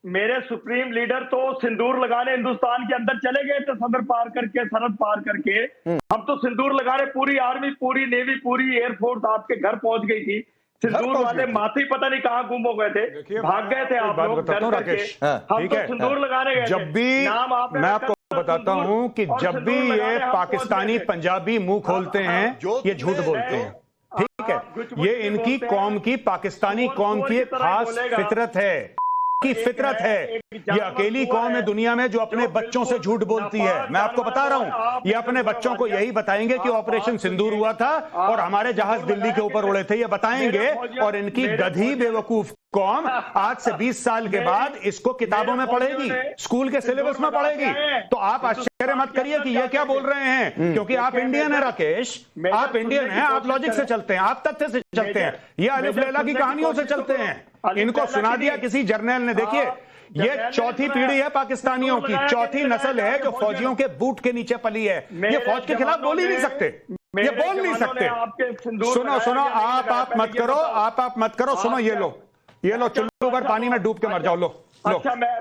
मेरे सुप्रीम लीडर तो सिंदूर लगाने हिंदुस्तान के अंदर चले गए थे, सदर पार करके, सरहद पार करके। हम तो सिंदूर लगाने पूरी आर्मी, पूरी नेवी, पूरी एयरफोर्स आपके घर पहुंच गई थी। सिंदूर वाले माथे पता नहीं कहाँ गुम हो गए थे, भाग गए थे आप लोग डर करके। हम तो सिंदूर लगाने गए। जब भी मैं आपको बताता हूं कि जब भी ये पाकिस्तानी पंजाबी मुंह खोलते हैं ये झूठ बोलते हैं, ठीक है। ये इनकी कौम की, पाकिस्तानी कौम की एक खास फितरत है, की फितरत है। ये अकेली कौम है दुनिया में जो अपने बच्चों से झूठ बोलती है। मैं आपको बता रहा हूं, ये अपने बच्चों को यही बताएंगे कि ऑपरेशन सिंदूर हुआ था और हमारे जहाज दिल्ली के ऊपर उड़े थे, ये बताएंगे। और इनकी गधी बेवकूफ कौम आज से 20 साल के बाद इसको किताबों में पढ़ेगी, स्कूल के सिलेबस में पढ़ेगी। तो आप आश्चर्य मत करिए कि ये क्या बोल रहे हैं, क्योंकि आप इंडियन है राकेश, आप इंडियन हैं, आप लॉजिक से चलते हैं, आप तथ्य से चलते हैं, ये अलिफ लैला की कहानियों से चलते हैं। इनको सुना दिया किसी जर्नल ने। देखिए, ये चौथी पीढ़ी है पाकिस्तानियों की, चौथी नस्ल है जो फौजियों के बूट के नीचे पली है। ये फौज के खिलाफ बोल ही नहीं सकते, ये बोल नहीं सकते। सुनो, आप मत करो, आप मत करो। सुनो, ये लो चुल्लू भर पानी में डूब के मर जाओ, लो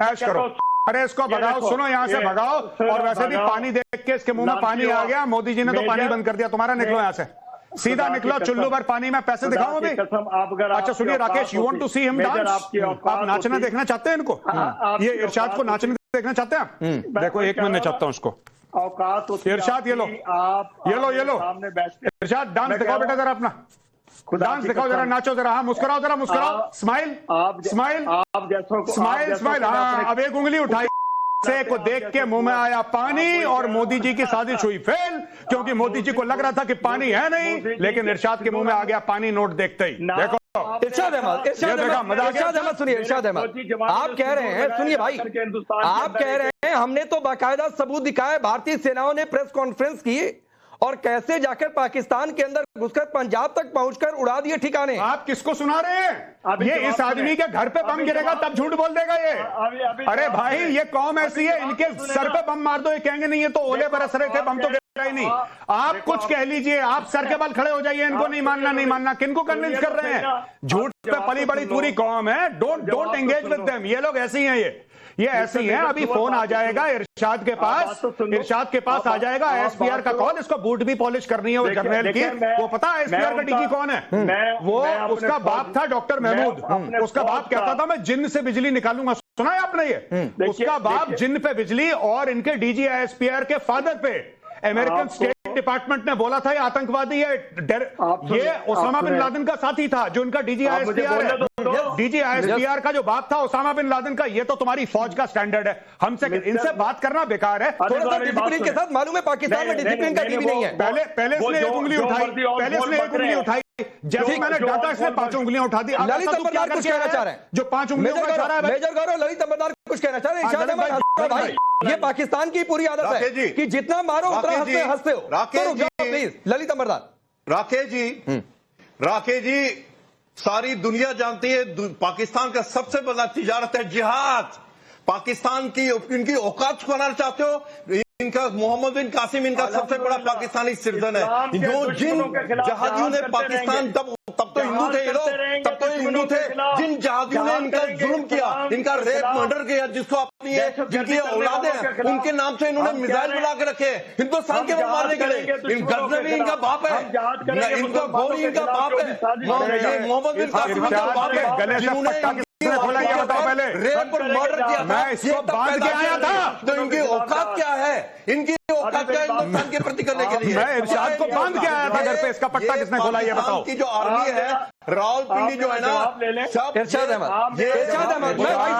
ऐश करो। अरे इसको भगाओ, सुनो यहाँ से भगाओ। और वैसे भी पानी देख के इसके मुंह में पानी आ गया, मोदी जी ने तो पानी बंद कर दिया तुम्हारा। निकलो यहाँ से, सीधा निकलो, चुल्लू भर पानी में। पैसे दिखाओ अभी। अच्छा सुनिए Rakesh, you want to see him dance? आप नाचना देखना चाहते हैं इनको? ये इरशाद को नाचने देखना चाहते हैं? देखो एक मिनट चाहता हूँ उसको। इरशाद ये लो, इरशाद डांस दिखाओ बेटा जरा अपना। डांस दिखाओ जरा, नाचो जरा, हाँ मुस्कुराओ जरा, मुस्कुराओ, स्माइल, स्माइल, आप जैसों को स्माइल, स्माइल, हाँ। अब एक उंगली उठाई से को देख के मुंह में आया पानी और मोदी जी की साजिश हुई फेल, क्योंकि मोदी जी को लग रहा था कि पानी है नहीं, लेकिन इरशाद के मुंह में आ गया पानी नोट देखते ही। देखो इरशाद अहमद सुनिए, इरशाद अहमद आप कह रहे हैं, सुनिए भाई, आप कह रहे हैं हमने तो बाकायदा सबूत दिखाए, भारतीय सेनाओं ने प्रेस कॉन्फ्रेंस की और कैसे जाकर पाकिस्तान के अंदर घुसकर पंजाब तक पहुंचकर उड़ा दिए ठिकाने। आप किसको सुना रहे हैं? ये इस आदमी के घर पे बम गिरेगा तब झूठ बोल देगा ये। अरे भाई ये कौम ऐसी है, इनके सर पे बम मार दो ये कहेंगे नहीं, ये तो ओले बरस रहे थे, बम तो गिरा ही नहीं। आप कुछ कह लीजिए, आप सर के बल खड़े हो जाइए, इनको नहीं मानना, नहीं मानना, किनको कन्विंस कर रहे हैं? झूठ पे पली बड़ी पूरी कौम है। डोंट एंगेज विद देम, ये लोग ऐसे ही हैं, ये ऐसे ही हैं। अभी फोन आ जाएगा इरशाद के पास, इरशाद के पास आ जाएगा एसपीआर का कॉल, इसको बूट भी पॉलिश करनी है वो जर्नल की। वो पता है एसपीआर का डीजी कौन है? वो उसका बाप था डॉक्टर महमूद। उसका बाप कहता था मैं जिन्न से बिजली निकालूंगा, सुना है आपने ये? उसका बाप जिन्न पे बिजली, और इनके डीजी एसपीआर के फादर पे अमेरिकन स्टेट डिपार्टमेंट ने बोला था ये आतंकवादी है, ये ओसामा बिन लादेन का साथी था जो इनका डीजी आईएसपीआर है। डीजी आईएसपीआर का जो बाप था ओसामा बिन लादेन का, ये तो तुम्हारी फौज का स्टैंडर्ड है। हमसे इनसे बात करना बेकार है। थोड़ा सा डिसिप्लिन के साथ, मालूम है पाकिस्तान में डिसिप्लिन का भी नहीं है। पहले इसने एक उंगली उठाई, पहले इसने एक उंगली उठाई, जैसे मैंने डाटा इसने 5 उंगलियां उठा दी। ललित अंबरदार कुछ कहना चाह रहे हैं, जो 5 उंगलियों का चाह रहा है मेजर गौरव ललित अंबरदार कुछ कहना चाह रहे हैं। इरशाद अहमद भाई, ये पाकिस्तान की पूरी आदत है कि जितना मारो उतना हंसते हो। प्लीज ललित अंबरदार। राकेश जी सारी दुनिया जानती है पाकिस्तान का सबसे बड़ा तिजारत है जिहाद। पाकिस्तान की इनकी औकात बनाना चाहते हो? इनका मोहम्मद बिन कासिम इनका सबसे बड़ा पाकिस्तानी सिरजन है। जो जिन जहादियों ने पाकिस्तान तब तो हिंदू थे ये लोग, तब तो हिंदू थे। जिन जहादियों ने इनका जुल्म किया, इनका रेप मर्डर किया, जिसको अपनी जिनकी औलादे हैं उनके नाम से इन्होंने मिसाइल बना के रखे हिंदुस्तान के वो मारने के लिए। इन गजनवी इनका बाप है, इनका गौरी इनका बाप है, मोहम्मद बिन कासिम इनका बाप है, जिन्होंने खोला ये बताओ पहले। रेप और मर्डर किया। मैं इसको बांध के आया था। तो इनकी औकात क्या है? इनकी औकात क्या है हिंदुस्तान के प्रति करने के लिए? मैं इरशाद को बांध के आया था घर पे। इसका पट्टा किसने खोला ये बताओ? की जो आर्मी है रावलपिंडी जो है ना, इरशाद अहमद, इरशाद अहमद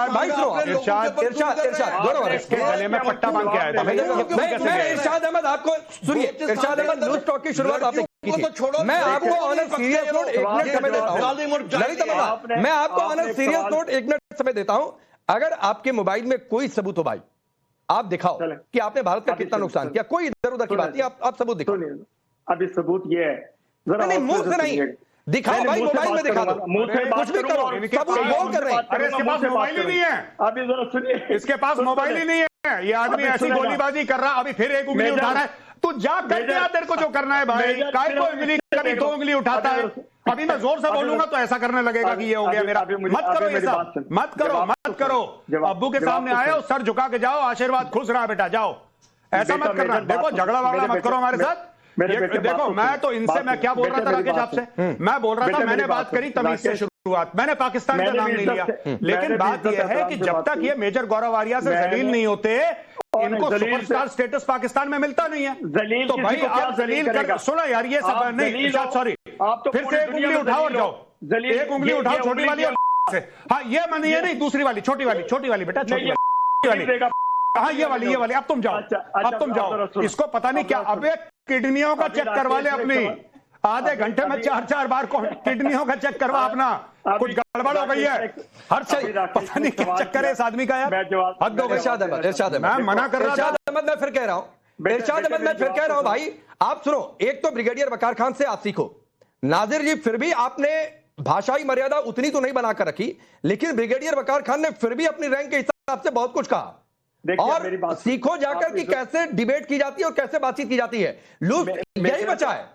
भाई सुनो, इरशाद गौरव इसके गले में पट्टा बांध के आया था। मैं इरशाद अहमद आपको सुनिए, इरशाद अहमद लूज टॉक की शुरुआत आपने की थी। मैं आपको ऑन सीरियस नोट 1 मिनट समय देता हूं। ललित अंबरदार, मैं आपको ऑन सीरियस नोट 1 मिनट समय देता हूं। अगर आपके मोबाइल में कोई सबूत हो भाई, आप दिखाओ कि आपने भारत का कितना नुकसान किया। कोई इधर उधर की बात नहीं, आप सबूत दिखाओ। अभी सबूत ये है, नहीं मुंह से नहीं, दिखाओ भाई, मोबाइल में दिखा दो, कुछ भी करो, सबूत बोल कर रहे हैं। अरे इसके पास मोबाइल ही नहीं है, अभी जरा सुनिए, इसके पास मोबाइल ही नहीं है। ये आदमी ऐसी गोलीबाजी कर रहा, अभी फिर एक उंगली उठा रहा है। तू जा करके आ, तेरे को जो करना है भाई। काय को उंगली कभी 2 उंगली उठाता है। अभी मैं जोर से बोलूंगा तो ऐसा करने लगेगा कि ये हो गया मेरा। मत करो ये सब, मत करो, मत करो। अब्बू के सामने आए हो, सर झुका के जाओ, आशीर्वाद, खुश रहा बेटा, जाओ। ऐसा मत करना। देखो झगड़ा वगड़ा मत करो हमारे साथ। देखो मैं तो इनसे मैं क्या बोल रहा था राकेश आपसे, मैं बोल रहा था, मैंने बात करी तमीज से शुरुआत, मैंने पाकिस्तान का नाम नहीं लिया। लेकिन बात यह है कि जब तक ये मेजर गौरव आर्या से जलील नहीं होते, इनको सुपरस्टार स्टेटस पाकिस्तान में मिलता नहीं है। तो भाई आप जलील कर, सुनो यार ये सब नहीं, सॉरी, फिर से एक उंगली उठाओ और जाओ। एक उंगली उठाओ, छोटी वाली से, हाँ ये मानी है नहीं, दूसरी वाली, छोटी वाली बेटा, छोटी वाली, हाँ ये वाली, अब तुम जाओ, अब तुम जाओ। इसको पता नहीं क्या, अब किडनियों का चेक करवा ले अपनी, आधे घंटे में 4-4 बार किडनियों का चेक करवा अपना। कुछ गड़बड़ हो गई है, हर चीज पता नहीं क्या चक्कर है इस आदमी का यार। हद हो गई। इरशाद अहमद, मैं मना कर रहा था। इरशाद अहमद मैं फिर कह रहा हूं, इरशाद अहमद मैं फिर कह रहा हूं भाई, आप सुनो, एक तो ब्रिगेडियर वकार खान से आप सीखो। नाजिर जी फिर भी आपने भाषाई मर्यादा उतनी तो नहीं बनाकर रखी, लेकिन ब्रिगेडियर वकार खान ने फिर भी अपनी रैंक के हिसाब से बहुत कुछ कहा। और सीखो जाकर कि कैसे डिबेट की जाती है और कैसे बातचीत की जाती है। लूज यही बचा है,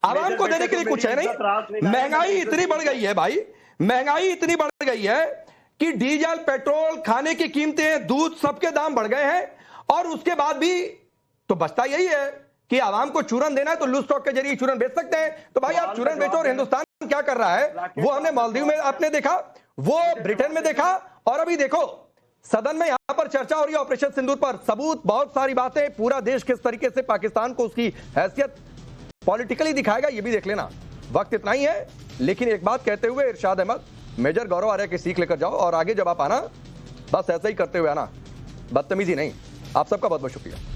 आवाम को देने के लिए कुछ है नहीं। महंगाई इतनी बढ़ गई है भाई, महंगाई इतनी बढ़ गई है कि डीजल, पेट्रोल, खाने की कीमतें, दूध, सबके दाम बढ़ गए हैं। और उसके बाद भी तो बचता यही है कि आवाम को चूरन देना है, तो लूज स्टॉक के जरिए चूरन बेच सकते हैं। तो भाई आप चूरन बेचो। और हिंदुस्तान क्या कर रहा है वो हमने मालदीव में आपने देखा, वो ब्रिटेन में देखा, और अभी देखो सदन में यहां पर चर्चा हो रही है ऑपरेशन सिंदूर पर। सबूत, बहुत सारी बातें, पूरा देश किस तरीके से पाकिस्तान को उसकी हैसियत पॉलिटिकली दिखाएगा ये भी देख लेना। वक्त इतना ही है, लेकिन एक बात कहते हुए इरशाद अहमद, मेजर गौरव आर्या की सीख लेकर जाओ और आगे जब आप आना बस ऐसा ही करते हुए आना, बदतमीजी नहीं। आप सबका बहुत बहुत शुक्रिया।